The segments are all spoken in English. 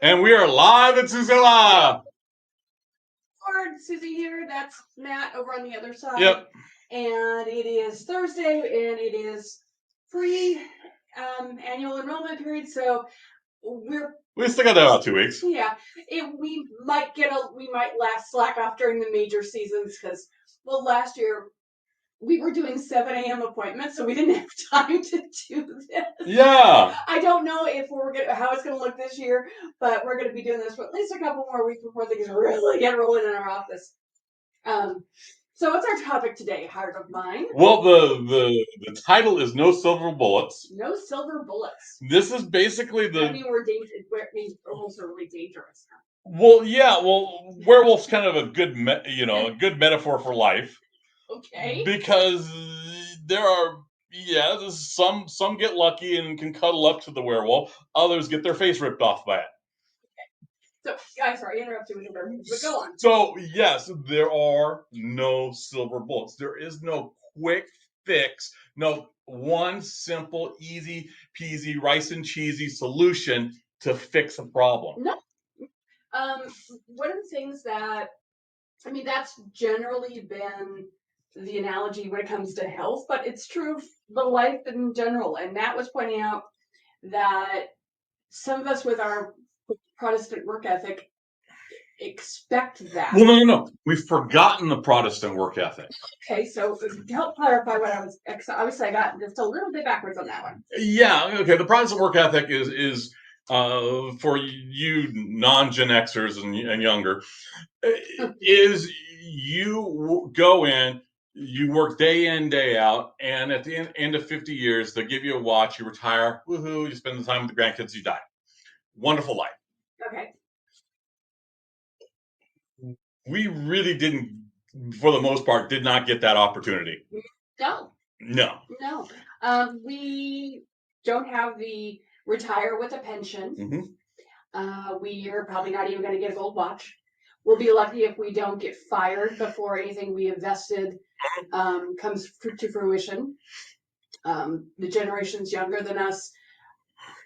And we are live at Susila. Susie here. That's Matt over on the other side. Yep. And it is Thursday, and it is free annual enrollment period. So we still got about 2 weeks. Yeah, we might slack off during the major seasons because last year we were doing 7 a.m. appointments, so we didn't have time to do this. Yeah. I don't know how it's gonna look this year, but we're gonna be doing this for at least a couple more weeks before things really get rolling in our office. So what's our topic today, heart of mine? Well, the title is No Silver Bullets. No silver bullets. This is basically I mean, it means werewolves are really dangerous. Well, yeah. Well, werewolf's kind of a good, a good metaphor for life. Okay. Because there are, some get lucky and can cuddle up to the werewolf. Others get their face ripped off by it. So, sorry, I interrupted you, but go on. So, yes, there are no silver bullets. There is no quick fix, no one simple, easy peasy, rice and cheesy solution to fix a problem. No. One of the things that's generally been the analogy when it comes to health, but it's true of the life in general. And Matt was pointing out that some of us with our Protestant work ethic expect that. Well, no. We've forgotten the Protestant work ethic. Okay, so to help clarify what obviously I got just a little bit backwards on that one. Yeah, okay. The Protestant work ethic is for you non-Gen Xers and younger, is you go in, you work day in, day out, and at the end of 50 years, they give you a watch, you retire, woohoo, you spend the time with the grandkids, you die. Wonderful life. Okay. We really didn't, for the most part, did not get that opportunity. No. We don't have the retire with a pension. Mm-hmm. We are probably not even going to get a gold watch. We'll be lucky if we don't get fired before anything we invested comes to fruition. The generations younger than us,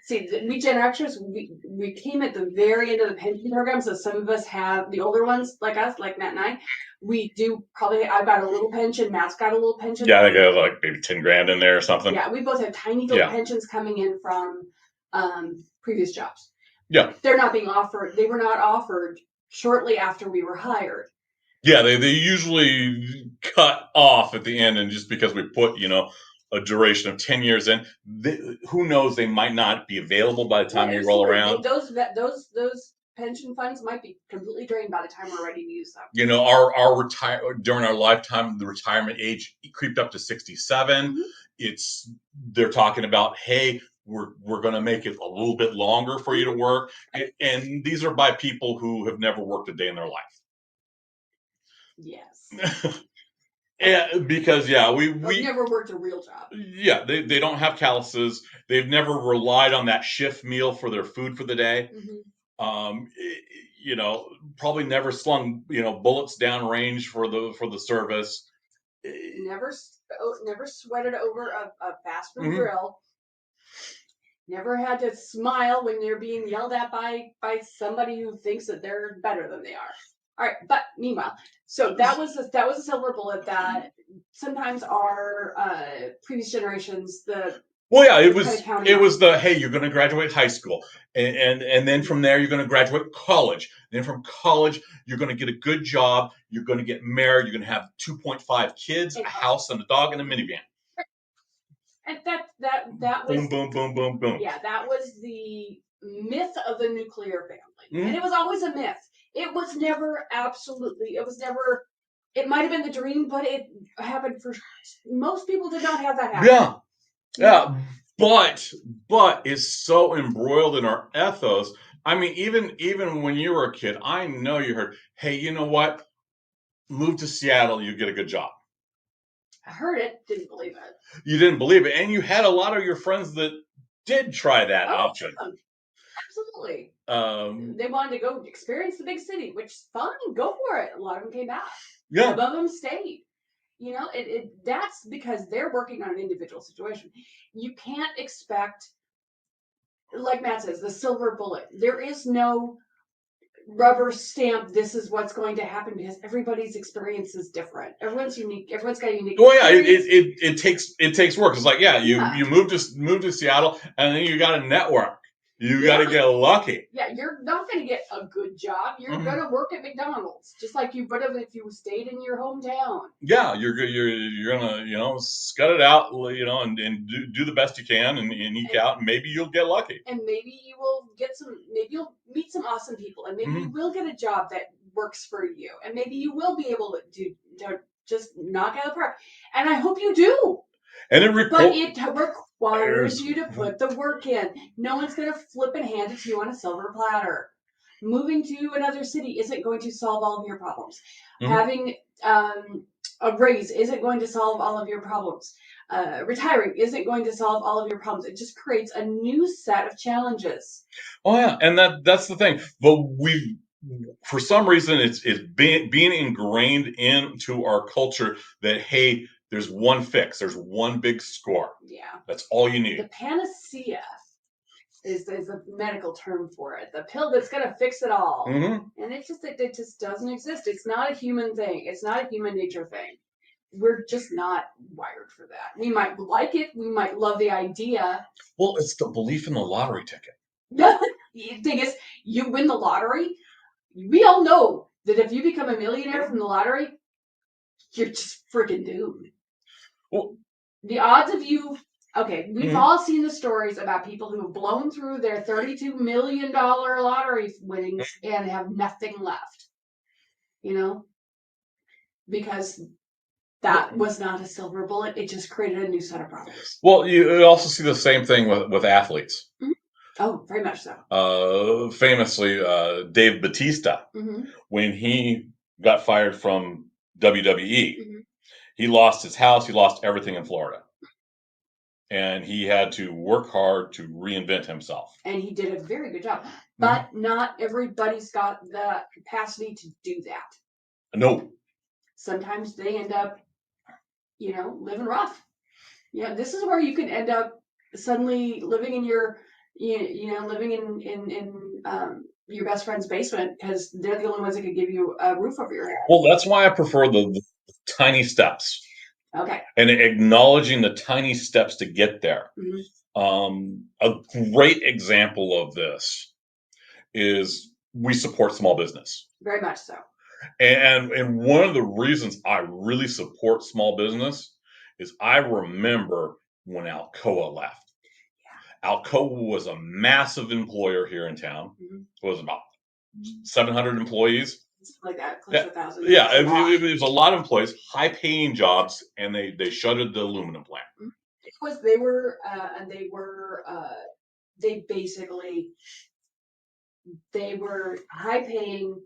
we Gen Xers, we came at the very end of the pension program, so some of us have, the older ones like us, like Matt and I, we do probably, I've got a little pension, Matt's got a little pension. Yeah, they got like maybe 10 grand in there or something. Yeah, we both have tiny little pensions coming in from previous jobs. Yeah. They were not offered shortly after we were hired. Yeah, they usually cut off at the end, and just because we put, a duration of 10 years in, who knows, they might not be available by the time you roll around. Those pension funds might be completely drained by the time we're ready to use them. During our lifetime, the retirement age creeped up to 67. Mm-hmm. They're talking about, hey, we're going to make it a little bit longer for you to work, and these are by people who have never worked a day in their life. Yes. Yeah, because we never worked a real job. Yeah, they don't have calluses. They've never relied on that shift meal for their food for the day. Mm-hmm. Probably never slung bullets down range for the service. Never sweated over a fast food grill. Never had to smile when they're being yelled at by somebody who thinks that they're better than they are. All right, but meanwhile, so that was a silver bullet that sometimes our previous generations it was the, hey, you're going to graduate high school, and then from there you're going to graduate college. And then from college you're going to get a good job. You're going to get married. You're going to have 2.5 kids, a house, and a dog, and a minivan. And that was boom. Yeah, that was the myth of the nuclear family, and it was always a myth. It was never absolutely. It might have been the dream, but it happened for most people. Did not have that happen. Yeah. But it's so embroiled in our ethos. I mean, even when you were a kid, I know you heard, hey, you know what? Move to Seattle, you get a good job. I heard it, didn't believe it. You didn't believe it, and you had a lot of your friends that did try that option. Absolutely. They wanted to go experience the big city, which is fine, go for it. A lot of them came back. Yeah. Some of them stayed. That's because they're working on an individual situation. You can't expect like Matt says, the silver bullet. There is no rubber stamp. This is what's going to happen because everybody's experience is different. Everyone's unique. Everyone's got a unique. Well, yeah, experience. it takes work. It's like, yeah, you move to Seattle, and then you got to network. You got to get lucky. Yeah, you're not going to get a good job. You're going to work at McDonald's, just like you would have if you stayed in your hometown. Yeah, you're gonna scut it out, and do the best you can and eke out, and maybe you'll get lucky. And maybe you will maybe you'll meet some awesome people, and maybe you will get a job that works for you, and maybe you will be able to just knock out the park. And I hope you do. And it requires you to put the work in. No one's going to flip and hand it to you on a silver platter. Moving to another city isn't going to solve all of your problems. Having a raise isn't going to solve all of your problems. Retiring isn't going to solve all of your problems. It just creates a new set of challenges. Oh yeah, and that's the thing. But for some reason, it's being ingrained into our culture that, hey, there's one fix, there's one big score. Yeah, that's all you need. The panacea is a medical term for it. The pill that's going to fix it all, and it just doesn't exist. It's not a human thing. It's not a human nature thing. We're just not wired for that. We might like it. We might love the idea. Well, it's the belief in the lottery ticket. The thing is, you win the lottery. We all know that if you become a millionaire from the lottery, you're just freaking doomed. Well, the odds of you... Okay, we've all seen the stories about people who have blown through their $32 million lottery winnings and have nothing left. Because that was not a silver bullet. It just created a new set of problems. Well, you also see the same thing with athletes. Oh, very much so. Famously, Dave Bautista, when he got fired from WWE, he lost his house, he lost everything in Florida. And he had to work hard to reinvent himself. And he did a very good job. But not everybody's got the capacity to do that. No. Sometimes they end up, living rough. This is where you can end up suddenly living in your, living in your best friend's basement because they're the only ones that could give you a roof over your head. Well, that's why I prefer the tiny steps. Okay. And acknowledging the tiny steps to get there. A great example of this is we support small business. Very much so. And one of the reasons I really support small business is I remember when Alcoa left. Yeah. Alcoa was a massive employer here in town. It was about 700 employees. Like that, close to 1,000. Yeah, it was a lot of employees, high-paying jobs, and they shuttered the aluminum plant. They were high-paying.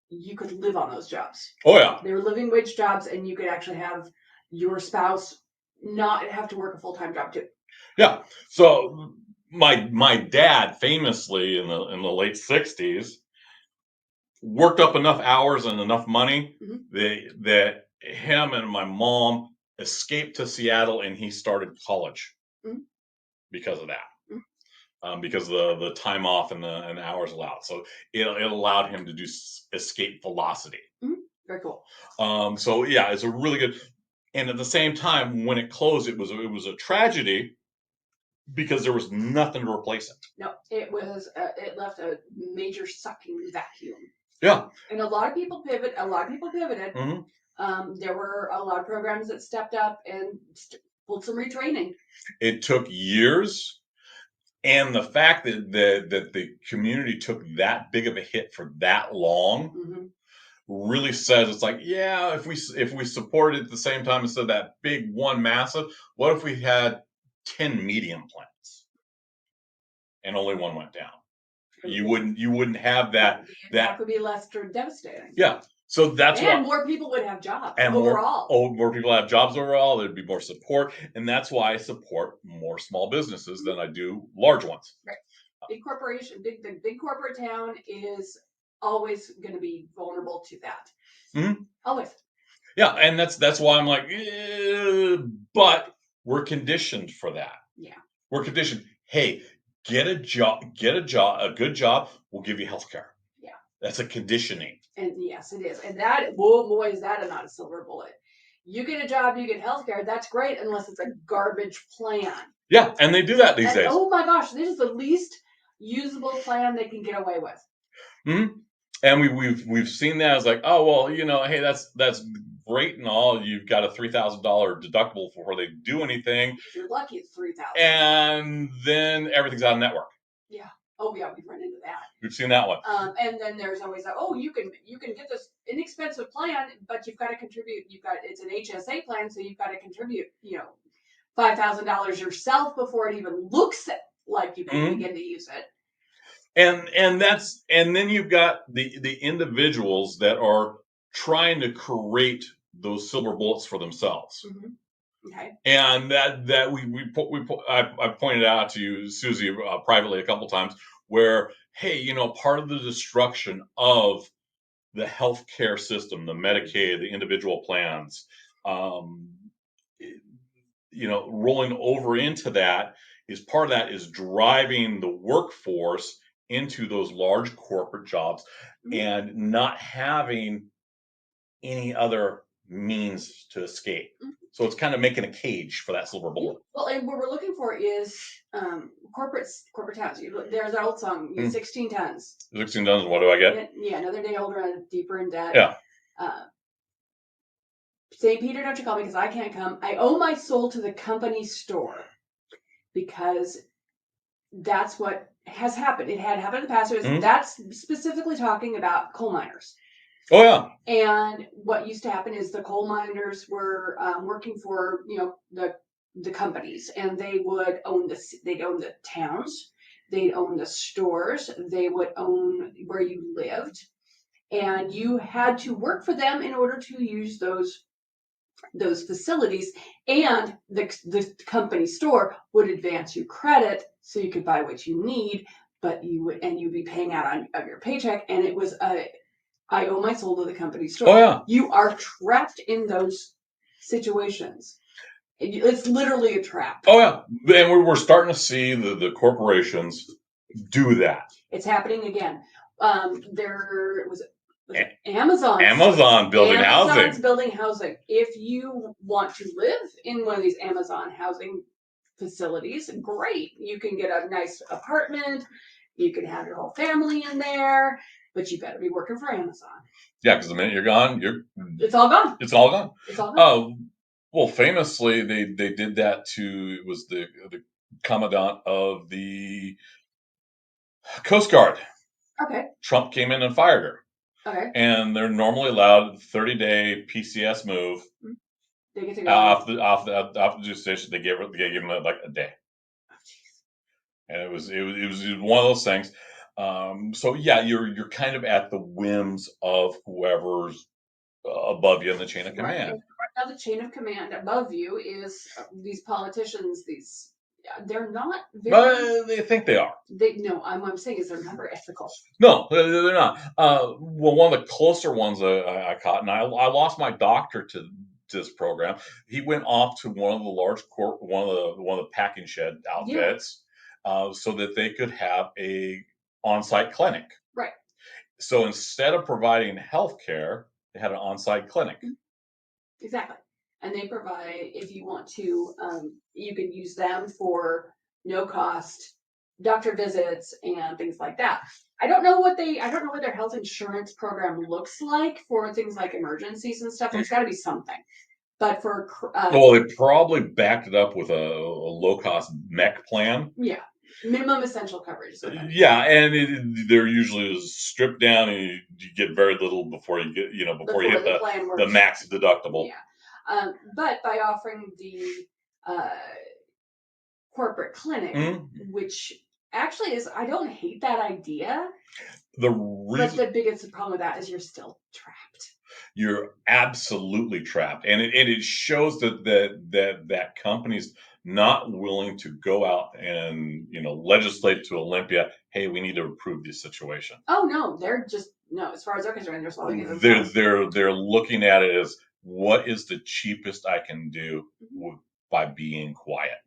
You could live on those jobs. Oh yeah, they were living wage jobs, and you could actually have your spouse not have to work a full-time job too. Yeah. So my dad famously in the late 60s. Worked up enough hours and enough money that him and my mom escaped to Seattle, and he started college because of that. Because the time off and the hours allowed. So it allowed him to do escape velocity. Very cool. So yeah, it's a really good. And at the same time, when it closed, it was a tragedy because there was nothing to replace it. No, it was. It left a major sucking vacuum. Yeah. And a lot of people pivoted. There were a lot of programs that stepped up and pulled some retraining. It took years. And the fact that the community took that big of a hit for that long really says it's like, yeah, if we supported it at the same time instead of that big one massive, what if we had 10 medium plants and only one went down? You wouldn't have that. That would be less devastating. Yeah. So that's why more people would have jobs and overall. More people have jobs overall. There'd be more support, and that's why I support more small businesses than I do large ones. Right. Big corporation, the big corporate town is always going to be vulnerable to that. Always. Yeah, and that's why I'm like, but we're conditioned for that. Yeah. We're conditioned. Hey, get a good job will give you health care. Yeah. That's a conditioning. And yes, it is. And that, boy, is that not a silver bullet. You get a job, you get health care. That's great unless it's a garbage plan. Yeah, and they do that these days. Oh my gosh, this is the least usable plan they can get away with. Mm-hmm. And we've seen that as like, oh well, hey, that's great and all. You've got a $3,000 deductible before they do anything. If you're lucky, it's $3,000. And then everything's out of network. Yeah. Oh yeah, we've run into that. We've seen that one. And then there's always that. Oh, you can get this inexpensive plan, but you've got to contribute. It's an HSA plan, so you've got to contribute, $5,000 yourself before it even looks like you can begin to use it. And then you've got the individuals that are trying to create those silver bullets for themselves. Mm-hmm. Okay. And that I pointed out to you, Susie, privately a couple times, where hey, part of the destruction of the healthcare system, the Medicaid, the individual plans, rolling over into that is part of that is driving the workforce into those large corporate jobs and not having any other means to escape. So it's kind of making a cage for that silver bullet. Well, and what we're looking for is corporate towns. There's that old song, 16 tons. 16 tons, what do I get? Yeah, another day older and deeper in debt. Yeah. St. Peter, don't you call me because I can't come. I owe my soul to the company store because that's what has happened. It had happened in the past. That's specifically talking about coal miners. Oh yeah. And what used to happen is the coal miners were working for the companies, and they would own they'd own the towns, they'd own the stores, they would own where you lived, and you had to work for them in order to use those facilities, and the company store would advance you credit so you could buy what you need, but you'd be paying out of your paycheck, and it was I owe my soul to the company store. Oh yeah. You are trapped in those situations. It's literally a trap. Oh yeah, and we're starting to see the corporations do that. It's happening again. There was Amazon. Amazon building housing. Amazon's building housing. If you want to live in one of these Amazon housing facilities, great. You can get a nice apartment. You can have your whole family in there, but you better be working for Amazon. Yeah, because the minute you're gone, it's all gone. It's all gone. It's all gone. Well, famously, they did that to, it was the commandant of the Coast Guard. Okay. Trump came in and fired her. Okay. And they're normally allowed 30-day PCS move. They get to go off the duty station. They gave him like a day. Oh, jeez. And it was one of those things. So yeah, you're kind of at the whims of whoever's above you in the chain of command. Right now, the chain of command above you is these politicians. They're not very. They think they are. What I'm saying is they're never ethical. No, they're not. Well, one of the closer ones I caught, and I lost my doctor to this program. He went off to one of the large one of the packing shed outfits, so that they could have a on-site clinic. Right. So instead of providing health care, they had an on-site clinic. Exactly. And they provide, if you want to, you can use them for no cost doctor visits and things like that. I don't know what their health insurance program looks like for things like emergencies and stuff. There's got to be something. But for well, they probably backed it up with a low-cost mech plan. Yeah. Minimum essential coverage. Yeah, and they're usually stripped down, and you get very little before you get, before you hit the max deductible. Yeah, but by offering the corporate clinic, which actually is, I don't hate that idea. But the biggest problem with that is you're still trapped. You're absolutely trapped, and it shows that companies not willing to go out and legislate to Olympia. Hey, we need to improve this situation. Oh no, they're just no. As far as they're concerned, they're looking at it as what is the cheapest I can do by being quiet.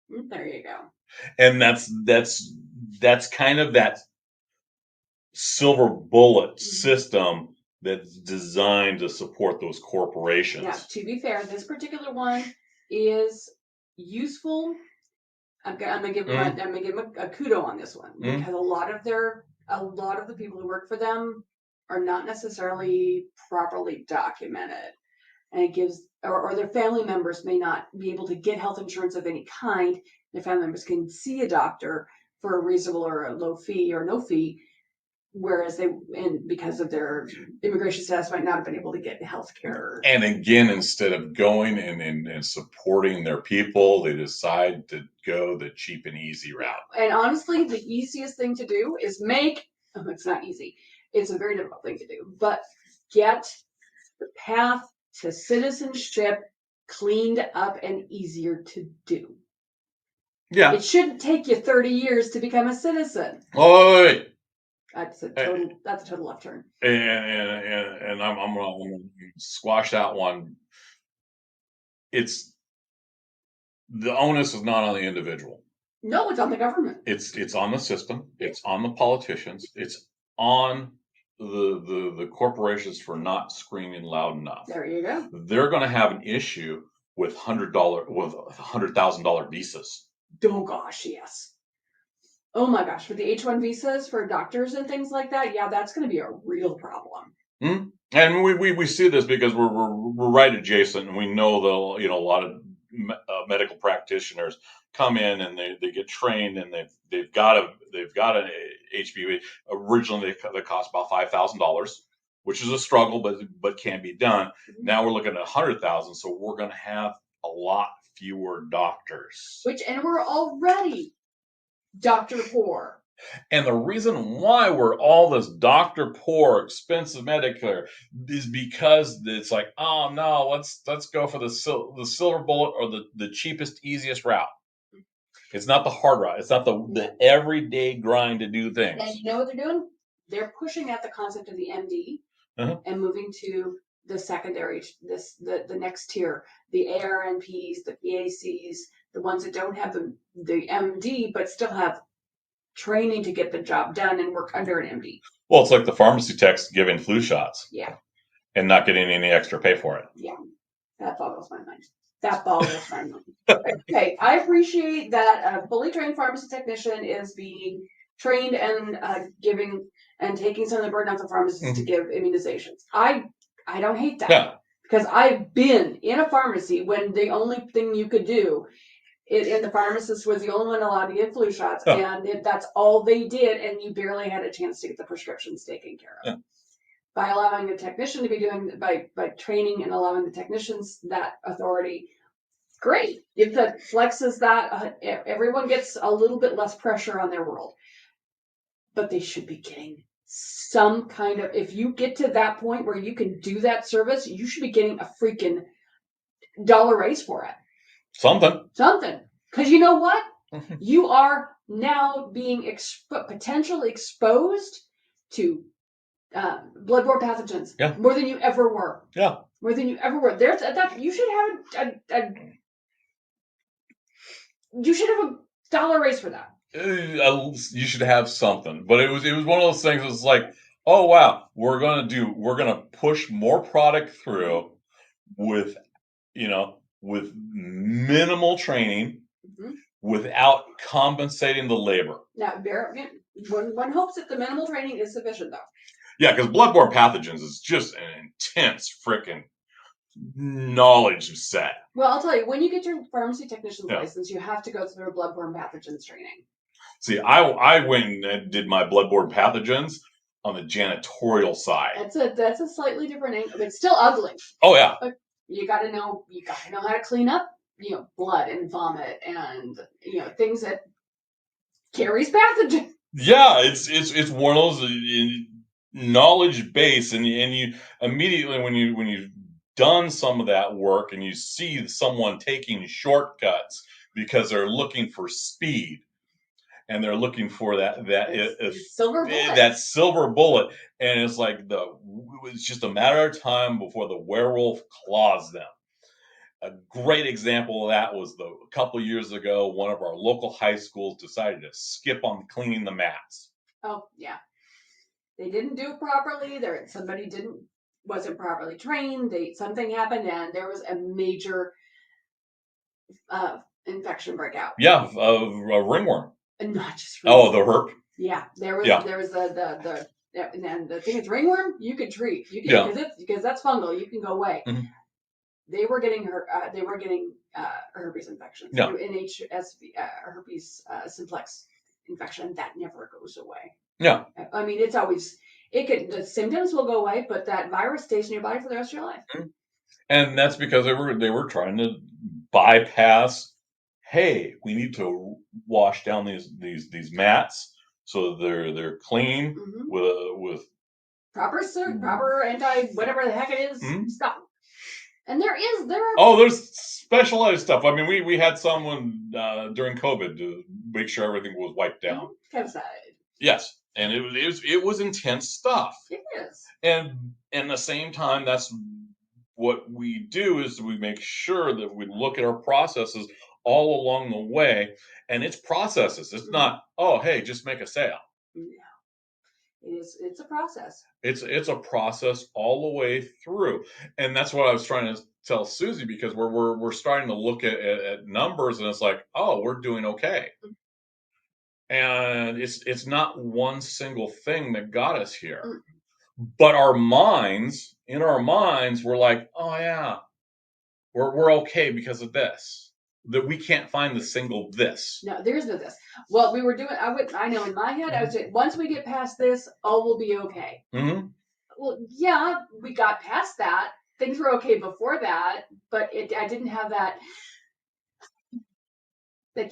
There you go. And that's kind of that silver bullet system that's designed to support those corporations. Now, to be fair, this particular one is useful. I'm gonna give them a kudo on this one because a lot of the people who work for them are not necessarily properly documented, and it gives or their family members may not be able to get health insurance of any kind. Their family members can see a doctor for a reasonable or a low fee or no fee, whereas because of their immigration status might not have been able to get health care. And again, instead of going and supporting their people, they decide to go the cheap and easy route. And honestly, the easiest thing to do is it's not easy. It's a very difficult thing to do, but get the path to citizenship cleaned up and easier to do. Yeah. It shouldn't take you 30 years to become a citizen. Oh, wait. That's a total left turn. And I'm gonna squash that one. It's the onus is not on the individual. No, it's on the government. It's on the system. It's on the politicians. It's on the corporations for not screaming loud enough. There you go. They're going to have an issue with $100,000 visas. Oh gosh, yes. Oh my gosh, for the H-1 visas for doctors and things like that, yeah, that's going to be a real problem. Mm-hmm. And we see this because we're right adjacent, and we know a lot of medical practitioners come in and they get trained, and they've got an HBV. Originally, they cost about $5,000, which is a struggle, but can be done. Mm-hmm. Now we're looking at $100,000, so we're going to have a lot fewer doctors. And we're already doctor poor. And the reason why we're all this doctor poor, expensive Medicare is because it's like, oh no, let's go for the silver bullet or the cheapest, easiest route. It's not the hard route. It's not the everyday grind to do things. And you know what they're doing? They're pushing out the concept of the MD and moving to the secondary, the next tier, the ARNPs, the PACs, the ones that don't have the MD but still have training to get the job done and work under an MD. Well, it's like the pharmacy techs giving flu shots. Yeah. And not getting any extra pay for it. Yeah. That boggles my mind. Okay, I appreciate that a fully trained pharmacy technician is being trained and giving and taking some of the burden off the pharmacists to give immunizations. I don't hate that because I've been in a pharmacy when the only thing you could do and the pharmacist was the only one allowed to give flu shots, and that's all they did, and you barely had a chance to get the prescriptions taken care of. By allowing the technician to be doing, by training and allowing the technicians that authority, great. If that flexes that, everyone gets a little bit less pressure on their world. But they should be getting some kind of, if you get to that point where you can do that service, you should be getting a freaking dollar raise for it. Something. Because you know what? You are now being potentially exposed to bloodborne pathogens more than you ever were. Yeah. More than you ever were. There's that you should have a dollar raise for that. You should have something. But it was one of those things. It was like, oh wow, we're gonna push more product through with minimal training without compensating the labor. Now, one hopes that the minimal training is sufficient, though. Yeah, because bloodborne pathogens is just an intense freaking knowledge set. Well, I'll tell you, when you get your pharmacy technician's license, you have to go through a bloodborne pathogens training. See, I went and did my bloodborne pathogens on the janitorial side. That's a slightly different angle, but it's still ugly. Oh yeah. But you gotta know how to clean up, blood and vomit and things that carries pathogen. Yeah, it's one of those knowledge base, and you immediately when you've done some of that work and you see someone taking shortcuts because they're looking for speed and they're looking for that silver bullet. That silver bullet, and it's like it's just a matter of time before the werewolf claws them. A great example of that was a couple of years ago, one of our local high schools decided to skip on cleaning the mats. Oh, yeah. They didn't do it properly. Somebody wasn't properly trained. Something happened, and there was a major infection breakout. Yeah, of ringworm. And not just ringworm. Oh, the herp. Yeah, there was and the thing is, ringworm you can treat. You can because that's fungal. You can go away. Mm-hmm. They were getting herpes infections. Yeah. NHSV, herpes simplex infection that never goes away. Yeah. I mean, it's always the symptoms will go away, but that virus stays in your body for the rest of your life. Mm-hmm. And that's because they were trying to bypass. Hey, we need to wash down these mats so they're clean with proper anti whatever the heck it is stuff. And there are. Oh, there's specialized stuff. I mean, we had someone during COVID to make sure everything was wiped down. Yes, and it was intense stuff. It is. And at the same time, that's what we do is we make sure that we look at our processes all along the way, and it's processes. It's not, oh, hey, just make a sale. No. It's a process. It's a process all the way through, and that's what I was trying to tell Susie, because we're starting to look at numbers, and it's like, oh, we're doing okay, and it's not one single thing that got us here, but in our minds, we're like, oh yeah, we're okay because of this. That we can't find the single this. No, there's no this. Well, we were doing. I know in my head, I was saying, once we get past this, all will be okay. Mm-hmm. Well, yeah, we got past that. Things were okay before that, but I didn't have that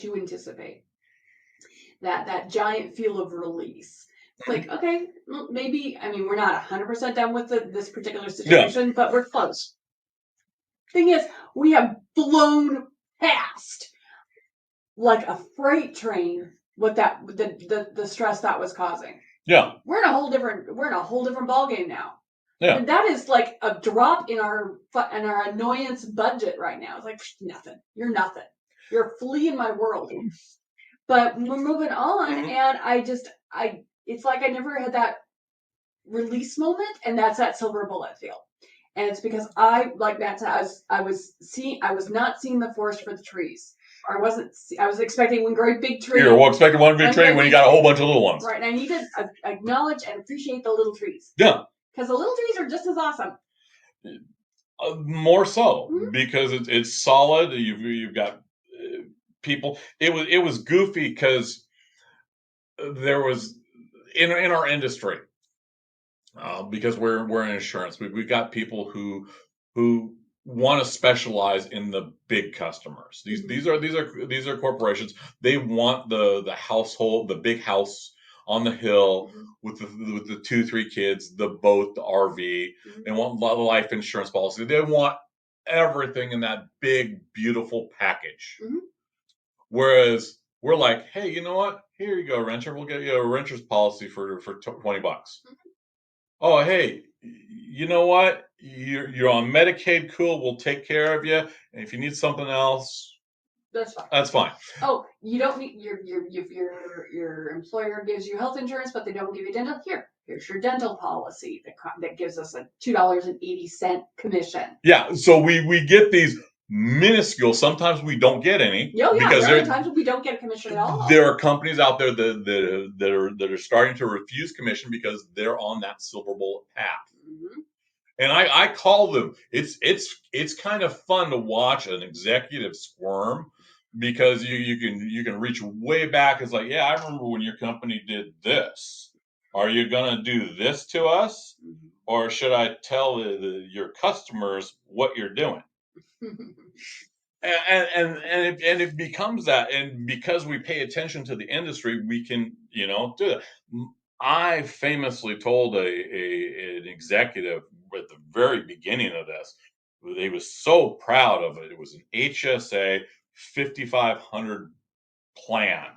you anticipate. That giant feel of release. It's like, okay, maybe. I mean, we're not 100% done with this particular situation, but we're close. Thing is, we have blown past like a freight train with the stress that was causing. Yeah. We're in a whole different ball game now. Yeah. And that is like a drop in our annoyance budget right now. It's like nothing. You're nothing. You're a flea in my world. But we're moving on, and it's like I never had that release moment, and that's that silver bullet feel. And it's because like Matt said, I was not seeing the forest for the trees. I was expecting one great big tree. You're expecting one big tree when you got a whole bunch of little ones. Right, and I need to acknowledge and appreciate the little trees. Yeah. Because the little trees are just as awesome. More so, because it's solid. You've got people. It was goofy because there was in our industry, because we're in insurance. We've got people who want to specialize in the big customers. These are corporations. They want the household, the big house on the hill with the 2-3 kids, the boat, the RV. They want life insurance policy. They want everything in that big, beautiful package. Whereas we're like, hey, you know what? Here you go, renter. We'll get you a renter's policy for $20. Oh, hey, you know what? You're on Medicaid. Cool. We'll take care of you. And if you need something else, that's fine. That's fine. Oh, you don't need your employer gives you health insurance, but they don't give you dental. Here's your dental policy that gives us a $2.80 commission. Yeah. So we get these minuscule. Sometimes we don't get any. Because there are times we don't get a commission at all. There are companies out there that are starting to refuse commission because they're on that silver bullet path. And I call them. It's kind of fun to watch an executive squirm, because you can reach way back. It's like, yeah, I remember when your company did this. Are you gonna do this to us, or should I tell your customers what you're doing? And it becomes that, and because we pay attention to the industry, we can do that. I famously told an executive at the very beginning of this, he was so proud of it. It was an HSA 5,500 plan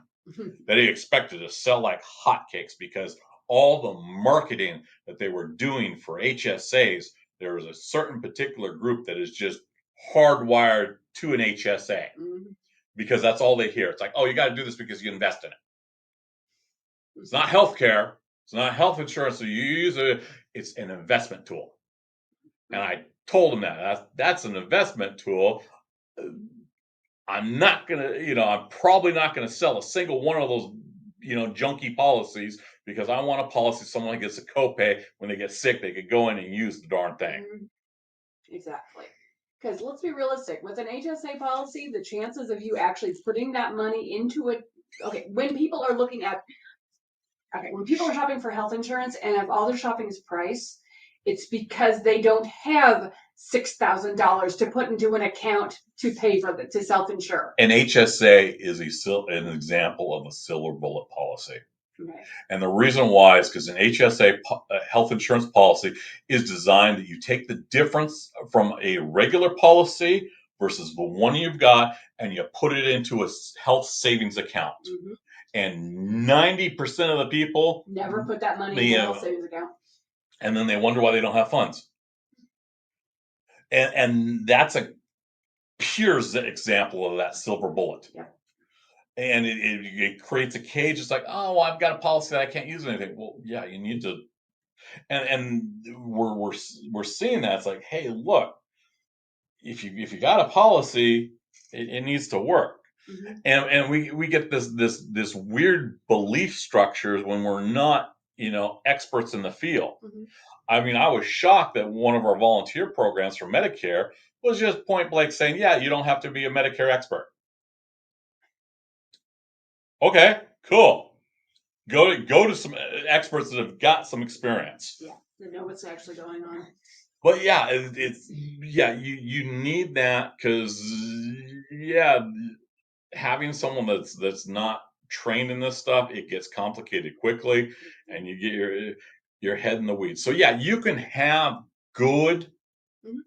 that he expected to sell like hotcakes, because all the marketing that they were doing for HSAs, there was a certain particular group that is just hardwired to an HSA Mm-hmm. because that's all they hear. It's like, oh, you got to do this because you invest in it. It's not healthcare. It's not health insurance. So you use it. It's an investment tool. And I told them that's an investment tool. I'm not going to, I'm probably not going to sell a single one of those, junky policies because I want a policy someone gets a copay when they get sick, they could go in and use the darn thing. Mm-hmm. Exactly. Because let's be realistic, with an HSA policy, the chances of you actually putting that money into it, when people are shopping for health insurance and if all they're shopping is price, it's because they don't have $6,000 to put into an account to pay for to self-insure. An HSA is an example of a silver bullet policy. Okay. And the reason why is because an HSA health insurance policy is designed that you take the difference from a regular policy versus the one you've got and you put it into a health savings account. Mm-hmm. And 90% of the people never put that money in a health savings account. And then they wonder why they don't have funds. And that's a pure example of that silver bullet. Yeah. And it creates a cage. It's like, oh, well, I've got a policy that I can't use anything. Well, yeah, you need to. And we're seeing that. It's like, hey, look, if you got a policy, it needs to work. Mm-hmm. And we get this weird belief structures when we're not experts in the field. Mm-hmm. I mean, I was shocked that one of our volunteer programs for Medicare was just point blank saying, yeah, you don't have to be a Medicare expert. Okay, cool. Go to some experts that have got some experience. Yeah, that know what's actually going on. But yeah, you need that because having someone that's not trained in this stuff, it gets complicated quickly, and you get your head in the weeds. So yeah, you can have good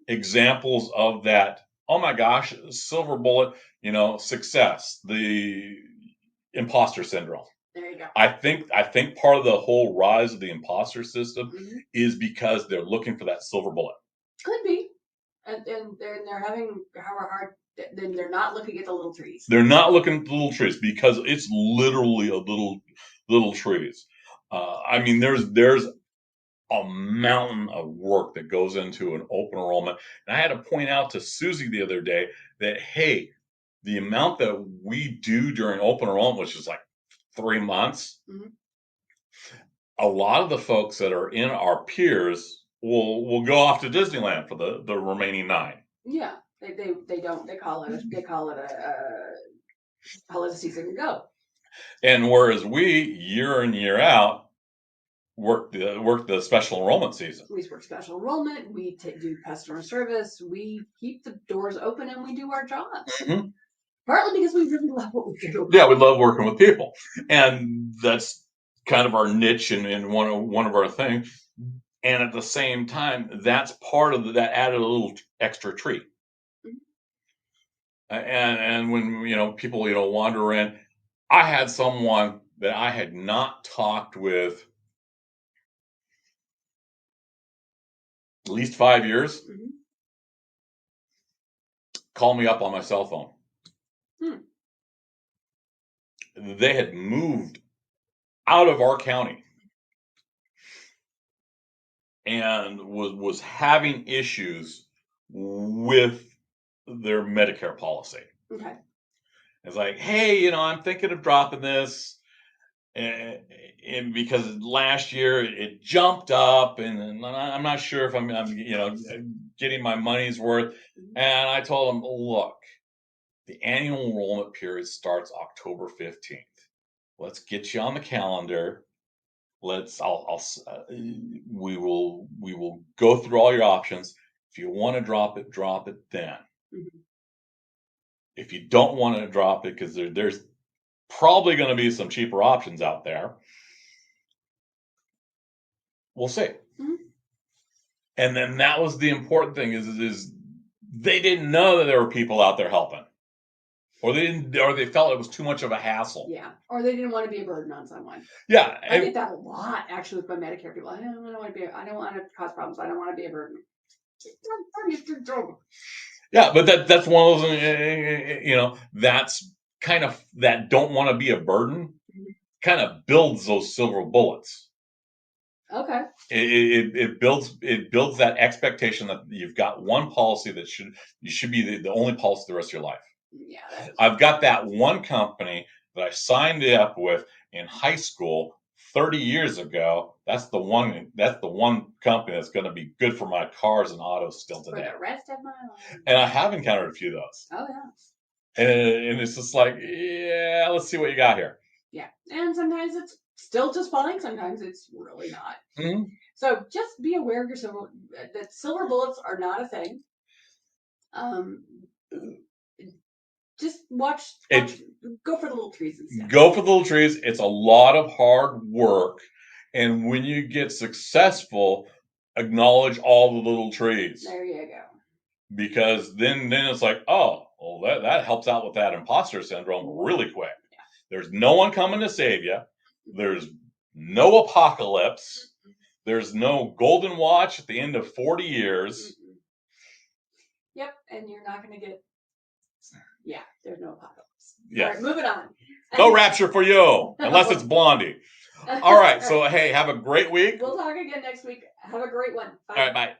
examples of that. Oh my gosh, silver bullet, success, the imposter syndrome. There you go. I think part of the whole rise of the imposter system is because they're looking for that silver bullet. Could be, and they're having a hard. Then they're not looking at the little trees. They're not looking at the little trees because it's literally a little trees. I mean, there's a mountain of work that goes into an open enrollment. And I had to point out to Susie the other day that, hey, the amount that we do during open enrollment, which is like 3 months, a lot of the folks that are in our peers will go off to Disneyland for the remaining 9. Yeah, they don't. They call it a holiday season and go. And whereas we year in year out work the special enrollment season. We work special enrollment. We do customer service. We keep the doors open and we do our jobs. Mm-hmm. Partly because we really love what we do. Yeah, we love working with people, and that's kind of our niche and one of our things. And at the same time, that's part of that added a little extra treat. Mm-hmm. And when people wander in, I had someone that I had not talked with at least 5 years. Mm-hmm. Call me up on my cell phone. They had moved out of our county and was having issues with their Medicare policy. Okay. It's like, hey, I'm thinking of dropping this, and because last year it jumped up, and I'm not sure if I'm getting my money's worth. And I told them, look, the annual enrollment period starts October 15th. Let's get you on the calendar. We will go through all your options. If you want to drop it then. Mm-hmm. If you don't want to drop it, because there's probably going to be some cheaper options out there, we'll see. Mm-hmm. And then that was the important thing is they didn't know that there were people out there helping. Or they felt it was too much of a hassle. Yeah, or they didn't want to be a burden on someone. Yeah, I get that a lot actually with my Medicare people. I don't want to cause problems. I don't want to be a burden. Yeah, but that's one of those, that's kind of that don't want to be a burden. Kind of builds those silver bullets. Okay. It builds that expectation that you've got one policy that you should be the only policy the rest of your life. Yeah. I've got that one company that I signed up with in high school 30 years ago. That's the one company that's going to be good for my cars and autos still today. For the rest of my life. And I have encountered a few of those. Oh yeah. And it's just like, yeah, let's see what you got here. Yeah, and sometimes it's still just fine. Sometimes it's really not. Mm-hmm. So just be aware of that silver bullets are not a thing. Just watch, go for the little trees instead. Go for the little trees. It's a lot of hard work. And when you get successful, acknowledge all the little trees. There you go. Because then it's like, oh, well, that helps out with that imposter syndrome really quick. Yeah. There's no one coming to save you. There's no apocalypse. There's no golden watch at the end of 40 years. Yep, and you're not going to get... Yeah, there's no apocalypse. Yes. All right, moving on. No rapture for you, unless it's Blondie. All right, so hey, have a great week. We'll talk again next week. Have a great one. Bye. All right, bye.